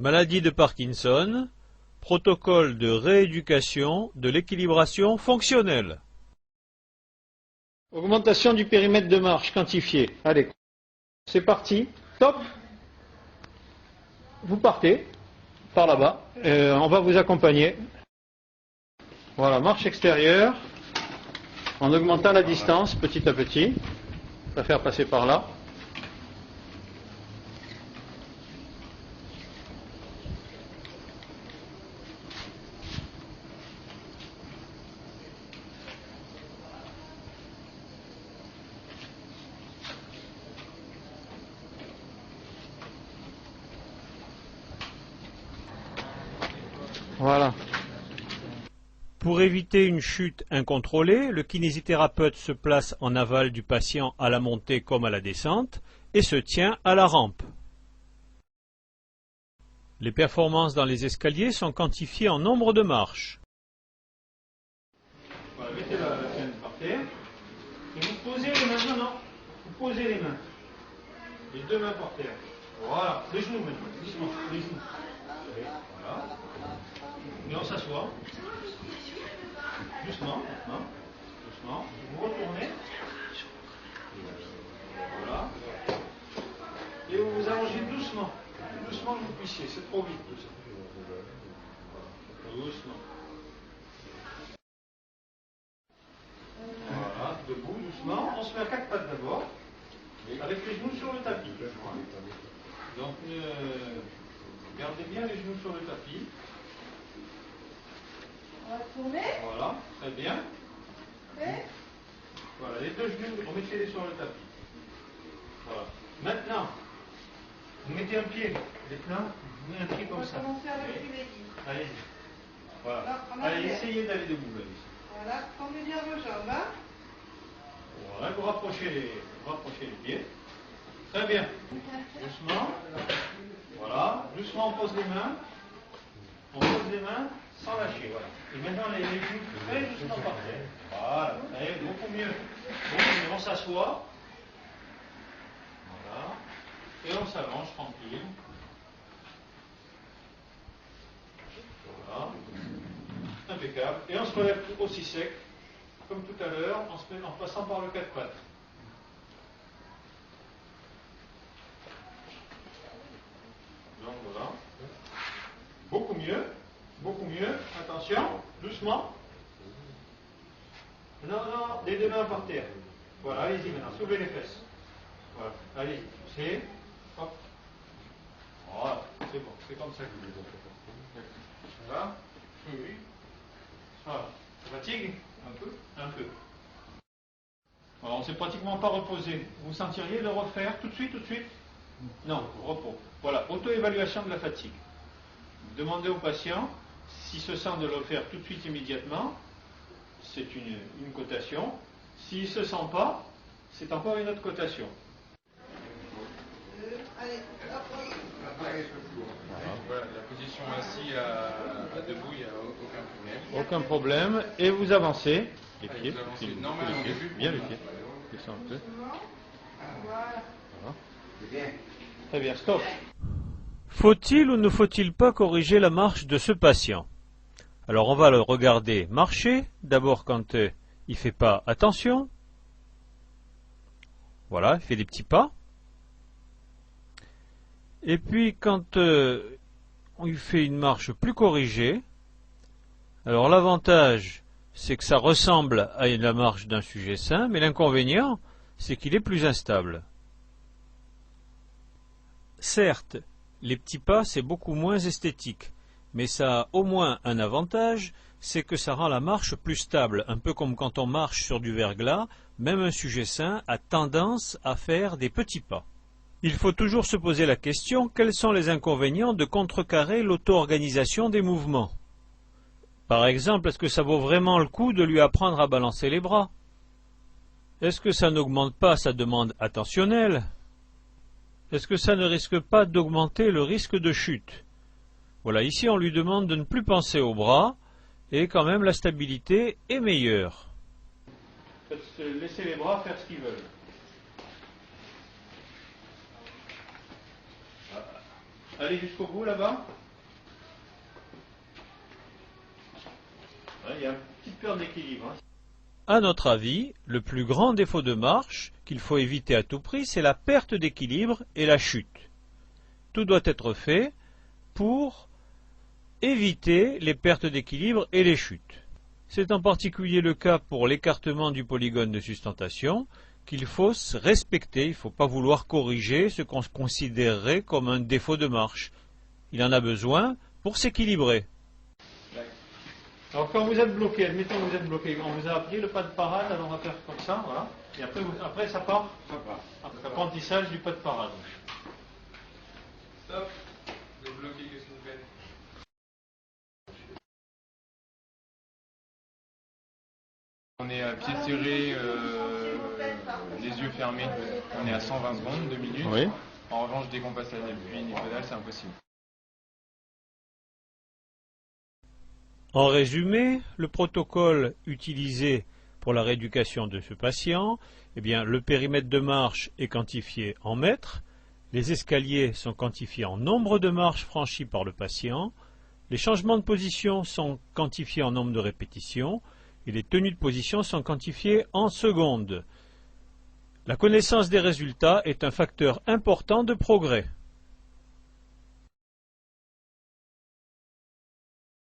Maladie de Parkinson, protocole de rééducation de l'équilibration fonctionnelle. Augmentation du périmètre de marche quantifié. Allez, c'est parti. Top. Vous partez par là-bas. On va vous accompagner. Voilà, marche extérieure. En augmentant la distance petit à petit. Ça va faire passer par là. Voilà. Pour éviter une chute incontrôlée, le kinésithérapeute se place en aval du patient à la montée comme à la descente et se tient à la rampe. Les performances dans les escaliers sont quantifiées en nombre de marches. Voilà, mettez la chaîne par terre et vous posez les mains. Non, vous posez les mains. Les deux mains par terre. Voilà, les genoux maintenant, doucement, les genoux. Voilà. Et on s'assoit. Doucement, maintenant. Doucement. Vous retournez. Voilà. Et vous vous allongez doucement. Doucement que vous puissiez. C'est trop vite tout ça. Doucement. Voilà. Debout, doucement. On se met à quatre pattes d'abord. Avec les genoux sur le tapis. Donc, gardez bien les genoux sur le tapis. On va tourner. Voilà, très bien. Et voilà, les deux genoux, remettez-les sur le tapis. Voilà. Maintenant, vous mettez un pied, les pleins, vous mettez un pied comme ça. On va commencer avec les guides. Allez-y. Voilà. Alors, Allez, essayez d'aller debout, là. Voilà, tendez bien vos jambes. Hein. Voilà, vous rapprochez les pieds. Très bien. Doucement. Voilà. Doucement, on pose les mains. On pose les mains sans lâcher. Voilà. Et maintenant, les genoux très doucement par terre. Voilà. Allez, beaucoup mieux. On s'assoit. Voilà. Et on s'allonge tranquille. Voilà. Impeccable. Et on se relève aussi sec, comme tout à l'heure, en passant par le quatre pattes. Donc voilà. Beaucoup mieux. Beaucoup mieux. Attention. Doucement. Non, non, les deux mains par terre. Voilà, allez-y maintenant. Soulevez les fesses. Voilà. Allez-y. C'est. Hop. Voilà. C'est bon. C'est comme ça que vous le Ça va? Oui, oui. Voilà. Ça fatigue? Un peu? Un peu. Alors, on ne s'est pratiquement pas reposé. Vous sentiriez le refaire tout de suite, tout de suite? Non, repos. Voilà, auto-évaluation de la fatigue. Vous demandez au patient s'il se sent de le faire tout de suite immédiatement, c'est une cotation. S'il ne se sent pas, c'est encore une autre cotation. Allez, hop, hop. Voilà, la position assis à debout, il n'y a aucun problème. Aucun problème. Et vous avancez. Les Allez, pieds. vous avancez. Les Non, mais pieds. au début, Bien les pieds. Descends un peu. Voilà. Voilà. Très bien, stop. Faut-il ou ne faut-il pas corriger la marche de ce patient? Alors on va le regarder marcher, d'abord quand il ne fait pas attention. Voilà, il fait des petits pas. Et puis quand on lui fait une marche plus corrigée, alors l'avantage c'est que ça ressemble à la marche d'un sujet sain, mais l'inconvénient c'est qu'il est plus instable. Certes, les petits pas c'est beaucoup moins esthétique, mais ça a au moins un avantage, c'est que ça rend la marche plus stable, un peu comme quand on marche sur du verglas, même un sujet sain a tendance à faire des petits pas. Il faut toujours se poser la question, quels sont les inconvénients de contrecarrer l'auto-organisation des mouvements? Par exemple, est-ce que ça vaut vraiment le coup de lui apprendre à balancer les bras? Est-ce que ça n'augmente pas sa demande attentionnelle? Est-ce que ça ne risque pas d'augmenter le risque de chute? Voilà, ici on lui demande de ne plus penser aux bras, et quand même la stabilité est meilleure. Laissez les bras faire ce qu'ils veulent. Allez jusqu'au bout là-bas. Il y a une petite perte d'équilibre. À notre avis, le plus grand défaut de marche qu'il faut éviter à tout prix, c'est la perte d'équilibre et la chute. Tout doit être fait pour éviter les pertes d'équilibre et les chutes. C'est en particulier le cas pour l'écartement du polygone de sustentation qu'il faut respecter. Il ne faut pas vouloir corriger ce qu'on considérerait comme un défaut de marche. Il en a besoin pour s'équilibrer. Alors quand vous êtes bloqué, admettons que vous êtes bloqué, on vous a appris le pas de parade, alors on va faire comme ça, voilà. Et après ça part. Apprentissage du pas de parade. Stop. Vous êtes bloqué, qu'est-ce que vous faites? On est à pied serré, les yeux fermés. On est à 120 secondes, 2 minutes. Oui. En revanche, dès qu'on passe à l'appui unipodal, c'est impossible. En résumé, le protocole utilisé pour la rééducation de ce patient, eh bien, le périmètre de marche est quantifié en mètres, les escaliers sont quantifiés en nombre de marches franchies par le patient, les changements de position sont quantifiés en nombre de répétitions, et les tenues de position sont quantifiées en secondes. La connaissance des résultats est un facteur important de progrès.